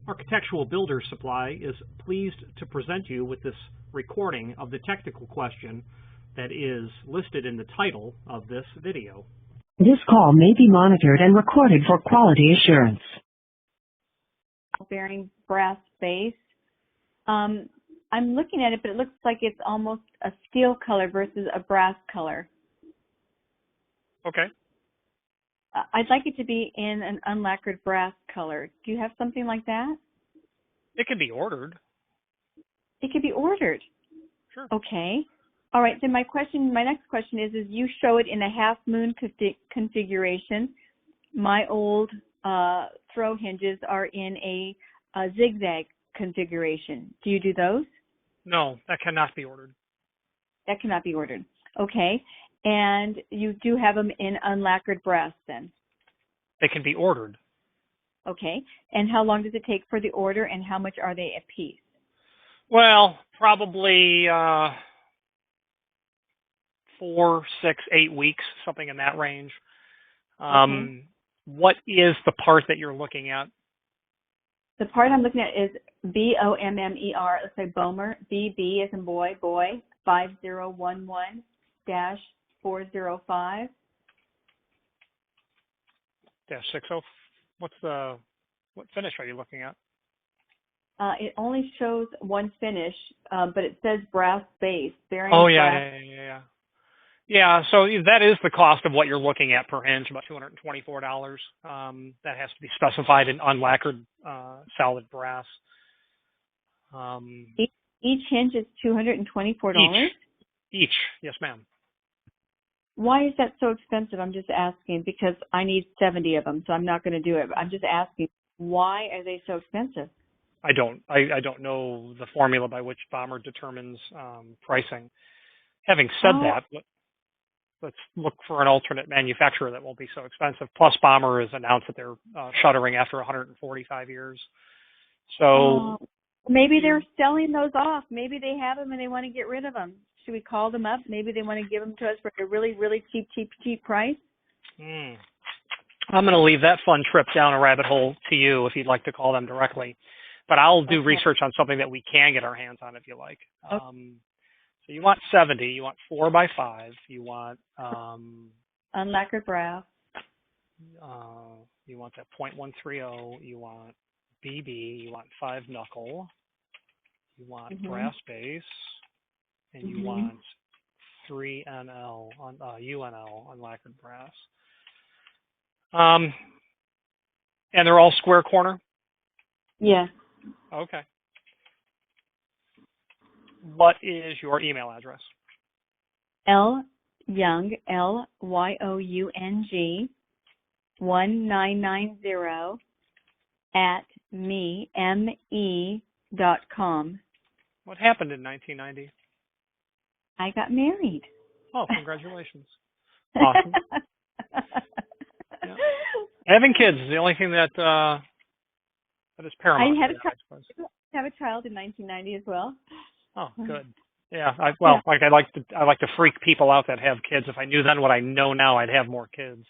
Architectural Builder Supply is pleased to present you with this recording of the technical question that is listed in the title of this video. This call may be monitored and recorded for quality assurance. Bearing brass base. I'm looking at it, but it looks like it's almost a steel color versus a brass color. Okay. I'd like it to be in an unlacquered brass color. Do you have something like that? It can be ordered. It could be ordered. Sure. Okay. All right. Then my next question is you show it in a half moon configuration. My old throw hinges are in a zigzag configuration. Do you do those? No, that cannot be ordered. That cannot be ordered. Okay. And you do have them in unlacquered brass then? They can be ordered. Okay. And how long does it take for the order, and how much are they a piece? Well, probably 4, 6, 8 weeks, something in that range. Okay. What is the part that you're looking at? The part I'm looking at is BOMMER. It looks like Bomer. BB as in boy, 5011-405. -60. What finish are you looking at? It only shows one finish, but it says brass base. Bearing Oh, brass. yeah. Yeah, so that is the cost of what you're looking at per hinge, about $224. That has to be specified in unlacquered solid brass. Each hinge is $224? Each, yes, ma'am. Why is that so expensive? I'm just asking because I need 70 of them, so I'm not going to do it. I'm just asking, why are they so expensive? I don't know the formula by which Bomber determines pricing. Having said that, let's look for an alternate manufacturer that won't be so expensive. Plus, Bomber has announced that they're shuttering after 145 years. So maybe they're selling those off. Maybe they have them and they want to get rid of them. Should we call them up? Maybe they want to give them to us for a really, really cheap price. I'm going to leave that fun trip down a rabbit hole to you if you'd like to call them directly. But I'll do research on something that we can get our hands on if you like. Okay. So you want 70, you want 4 by 5, you want unlacquered brass. You want that .130, you want BB, you want 5 knuckle, you want brass base, and you want 3 NL on UNL unlacquered brass. And they're all square corner? Yes. Okay. What is your email address? Lyoung, LYOUNG, 1990 at me.com. What happened in 1990? I got married. Oh, congratulations. Awesome. Yeah. Having kids is the only thing that is paramount. I had a child in 1990 as well. Oh, good. Yeah. I like to freak people out that have kids. If I knew then what I know now, I'd have more kids.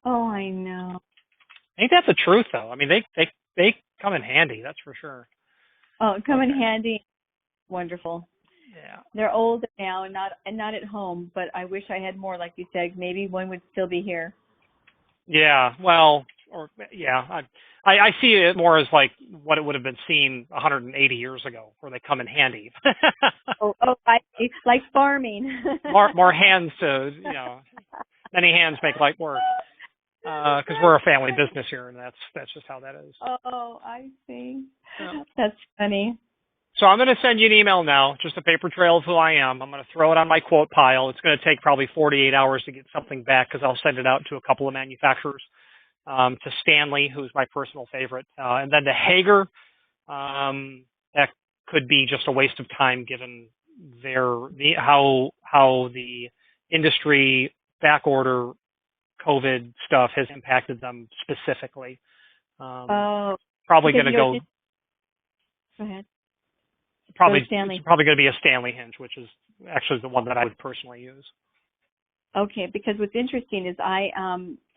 Oh, I know. Ain't that the truth, though? I mean, they come in handy. That's for sure. Oh, come in handy. Wonderful. Yeah. They're older now and not at home, but I wish I had more. Like you said, maybe one would still be here. Yeah. Well, I see it more as like what it would have been seen 180 years ago, where they come in handy. I see. Like farming. more hands to, many hands make light work. Because we're a family business here, and that's just how that is. Oh, I see. Yeah. That's funny. So I'm going to send you an email now, just a paper trail of who I am. I'm going to throw it on my quote pile. It's going to take probably 48 hours to get something back because I'll send it out to a couple of manufacturers, to Stanley, who's my personal favorite, and then to Hager. That could be just a waste of time given how the industry back order COVID stuff has impacted them specifically. Probably going to go. Go ahead. It's probably going to be a Stanley hinge, which is actually the one that I would personally use. Okay, because what's interesting is I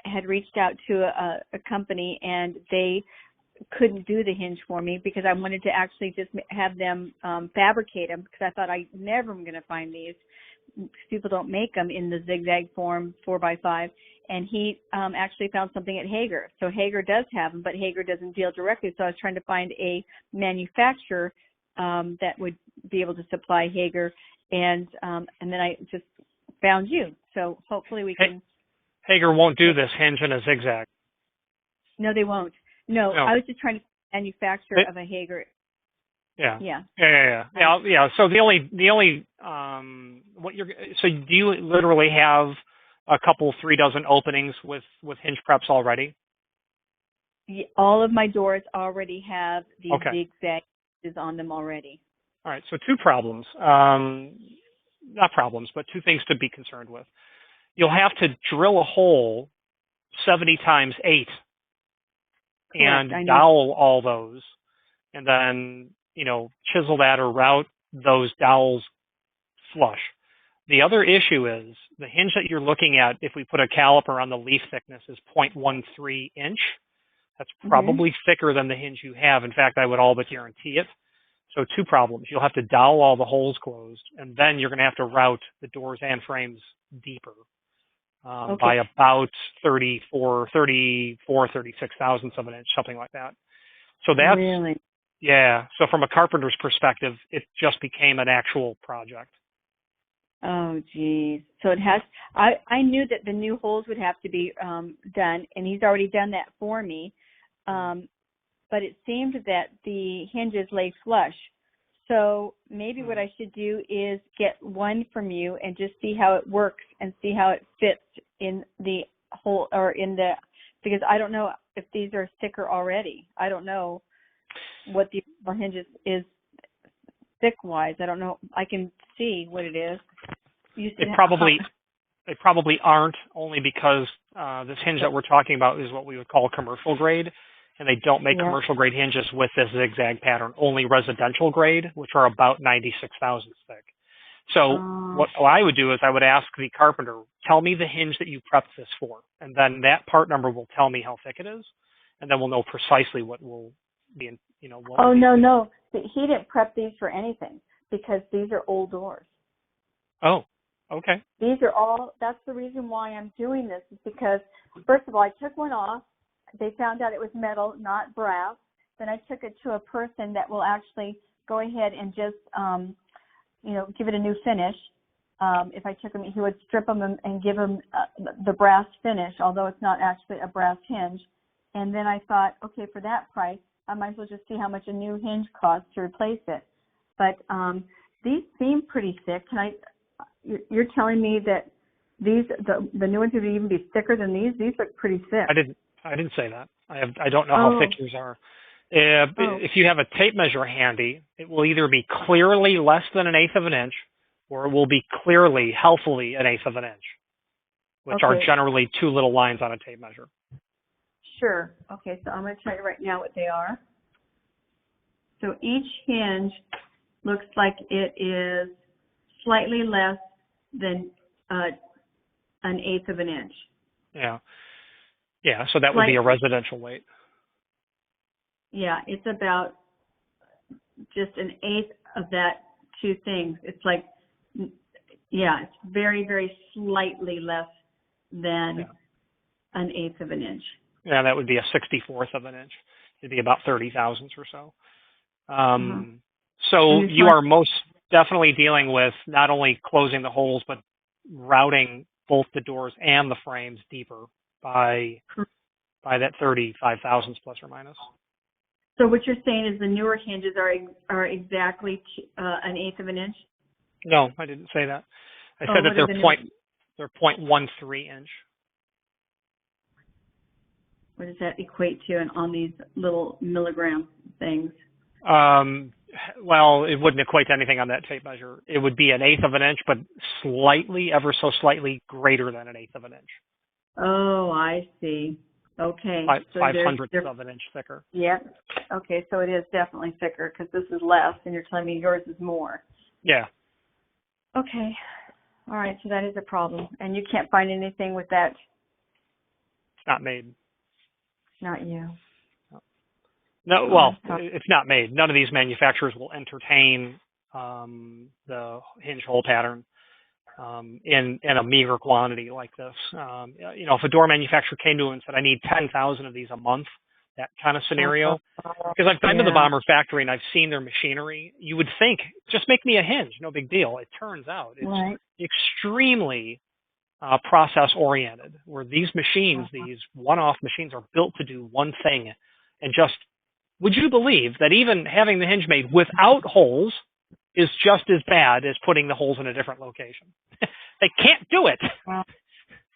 had reached out to a company, and they couldn't do the hinge for me because I wanted to actually just have them fabricate them because I thought I never am going to find these. People don't make them in the zigzag form 4x5, and he actually found something at Hager. So Hager does have them, but Hager doesn't deal directly. So I was trying to find a manufacturer that would be able to supply Hager, and then I just found you. So hopefully we can. Hager won't do this hinge in a zigzag. No, they won't. No. I was just trying to manufacture of a Hager. Yeah. Yeah. Yeah. So the only so do you literally have a couple 3 dozen openings with hinge preps already? All of my doors already have these zigzags on them already. All right. So 2 problems. Not problems, but 2 things to be concerned with. You'll have to drill a hole 70 times 8 and dowel all those, and then chisel that or route those dowels flush. The other issue is the hinge that you're looking at, if we put a caliper on the leaf thickness, is 0.13 inch. That's probably thicker than the hinge you have. In fact, I would all but guarantee it. So 2 problems. You'll have to dowel all the holes closed, and then you're going to have to route the doors and frames deeper by about 36 thousandths of an inch, something like that. So that's really. Yeah. So from a carpenter's perspective, it just became an actual project. Oh, geez. So it has. I knew that the new holes would have to be done, and he's already done that for me. But it seemed that the hinges lay flush. So maybe what I should do is get one from you and just see how it works and see how it fits in the hole or in the, because I don't know if these are thicker already. I don't know what the hinges is thick-wise. I don't know. I can see what it is. They probably aren't, only because this hinge that we're talking about is what we would call commercial grade, and they don't make commercial grade hinges with this zigzag pattern, only residential grade, which are about 96 thousandths thick. So what I would do is I would ask the carpenter, tell me the hinge that you prepped this for, and then that part number will tell me how thick it is, and then we'll know precisely what will be in, No. He didn't prep these for anything because these are old doors. Oh, okay. These are all, that's the reason why I'm doing this, is because, first of all, I took one off. They found out it was metal, not brass. Then I took it to a person that will actually go ahead and just, give it a new finish. If I took them, he would strip them and give them the brass finish, although it's not actually a brass hinge. And then I thought, okay, for that price, I might as well just see how much a new hinge costs to replace it. But these seem pretty thick. You're telling me that these the new ones would even be thicker than these? These look pretty thick. I didn't say that. I don't know how thick yours are. If you have a tape measure handy, it will either be clearly less than 1/8 of an inch, or it will be clearly, healthily 1/8 of an inch, which are generally 2 little lines on a tape measure. Sure. Okay, so I'm going to tell you right now what they are. So each hinge looks like it is slightly less than 1/8 of an inch. Yeah, so that would be a residential weight. Yeah, it's about just 1/8 of that 2 things. It's like, it's very, very slightly less than 1/8 of an inch. Yeah, that would be a 64th of an inch. It'd be about 30 thousandths or so. So you are most definitely dealing with not only closing the holes, but routing both the doors and the frames deeper by that 35 thousandths plus or minus. So what you're saying is the newer hinges are exactly 1/8 of an inch? No, I didn't say that. I said that they're 0.13 inch. What does that equate to on these little milligram things? Well, it wouldn't equate to anything on that tape measure. It would be 1/8 of an inch, but slightly, ever so slightly greater than 1/8 of an inch. Oh, I see. Okay. 5/100ths of an inch thicker. Yeah. Okay, so it is definitely thicker because this is less, and you're telling me yours is more. Yeah. Okay. All right, so that is a problem. And you can't find anything with that? It's not made. Not you. No. No, well, it's not made. None of these manufacturers will entertain the hinge hole pattern in a meager quantity like this. If a door manufacturer came to him and said, I need 10,000 of these a month, that kind of scenario, because I've been to the Bomber factory and I've seen their machinery, you would think, just make me a hinge, no big deal. It turns out it's extremely process-oriented, where these machines, these one-off machines, are built to do one thing. And just, would you believe that even having the hinge made without holes is just as bad as putting the holes in a different location? They can't do it.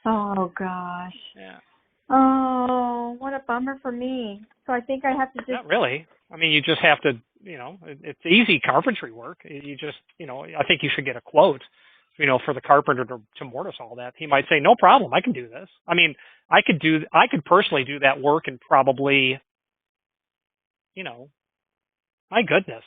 Oh, gosh. Yeah. Oh, what a bummer for me. So I think I have to just... Not really. I mean, you just have to, it's easy carpentry work. You just, I think you should get a quote, for the carpenter to mortise all that. He might say, no problem, I can do this. I mean, I could personally do that work in probably, my goodness,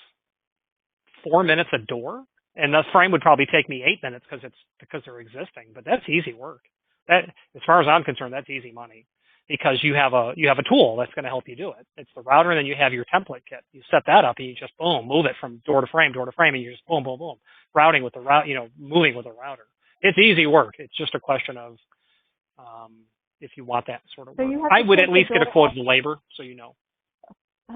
4 minutes a door. And the frame would probably take me 8 minutes because they're existing, but that's easy work. That, as far as I'm concerned, that's easy money, because you have a tool that's going to help you do it. It's the router, and then you have your template kit. You set that up, and you just boom, move it from door to frame, and you just boom, boom, boom, routing with the route, moving with the router. It's easy work. It's just a question of if you want that sort of work. So I would at least get a quote of the labor, so you know.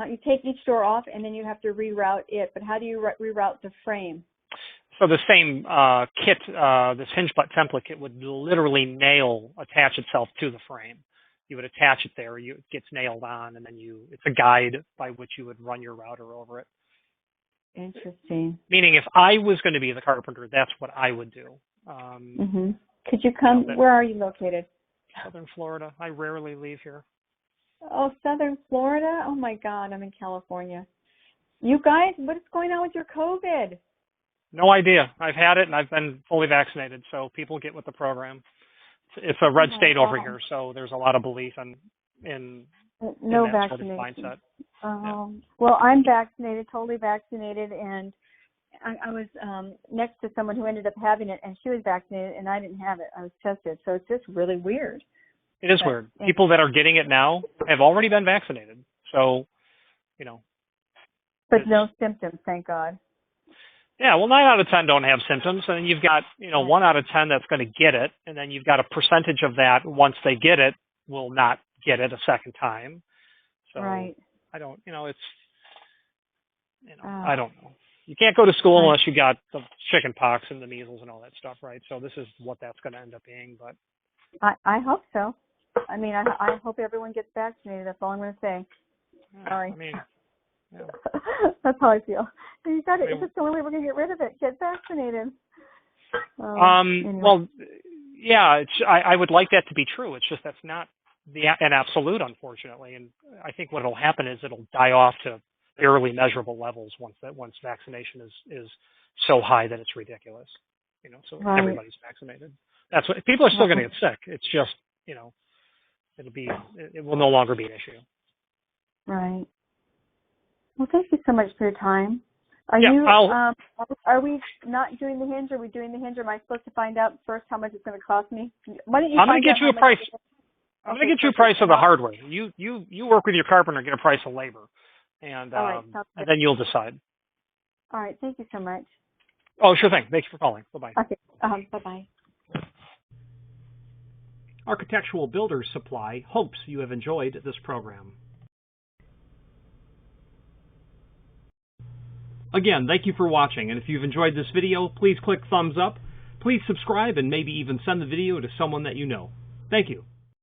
You take each door off, and then you have to reroute it. But how do you reroute the frame? So the same kit, this hinge butt template kit, would literally attach itself to the frame. You would attach it there, it gets nailed on, and then it's a guide by which you would run your router over it. Interesting. Meaning, if I was going to be the carpenter, that's what I would do. Could you come? Where are you located? Southern Florida. I rarely leave here. Oh, Southern Florida? Oh my God, I'm in California. You guys, what is going on with your COVID? No idea. I've had it, and I've been fully vaccinated, so people get with the program. It's a red state over here, so there's a lot of belief in no that sort of vaccination. mindset. Well, I'm vaccinated, totally vaccinated, and I was next to someone who ended up having it, and she was vaccinated, and I didn't have it. I was tested, so it's just really weird. It is weird. People that are getting it now have already been vaccinated, so, But no symptoms, thank God. Yeah, well, 9 out of 10 don't have symptoms, and then you've got, 1 out of 10 that's going to get it, and then you've got a percentage of that, once they get it, will not get it a second time. So right. I don't, I don't know. You can't go to school unless you got the chicken pox and the measles and all that stuff, right? So this is what that's going to end up being. But I hope so. I mean, I hope everyone gets vaccinated. That's all I'm going to say. Sorry. I mean, yeah. That's how I feel. You got it. It's just the only way we're going to get rid of it. Get vaccinated. Anyway. Well, yeah. I would like that to be true. It's just that's not an absolute, unfortunately. And I think what will happen is it'll die off to barely measurable levels once vaccination is so high that it's ridiculous. So everybody's vaccinated. That's what people are still going to get sick. It's just it will no longer be an issue. Right. Well, thank you so much for your time. Are we not doing the hinge? Are we doing the hinge? Or am I supposed to find out first how much it's going to cost me? Why don't you? I'm going to get you a price. I'm going to get you a price of the hardware. You work with your carpenter and get a price of labor, and then you'll decide. All right. Thank you so much. Oh, sure thing. Thank you for calling. Bye bye. Okay. Bye bye. Architectural Builders Supply hopes you have enjoyed this program. Again, thank you for watching, and if you've enjoyed this video, please click thumbs up, please subscribe, and maybe even send the video to someone that you know. Thank you.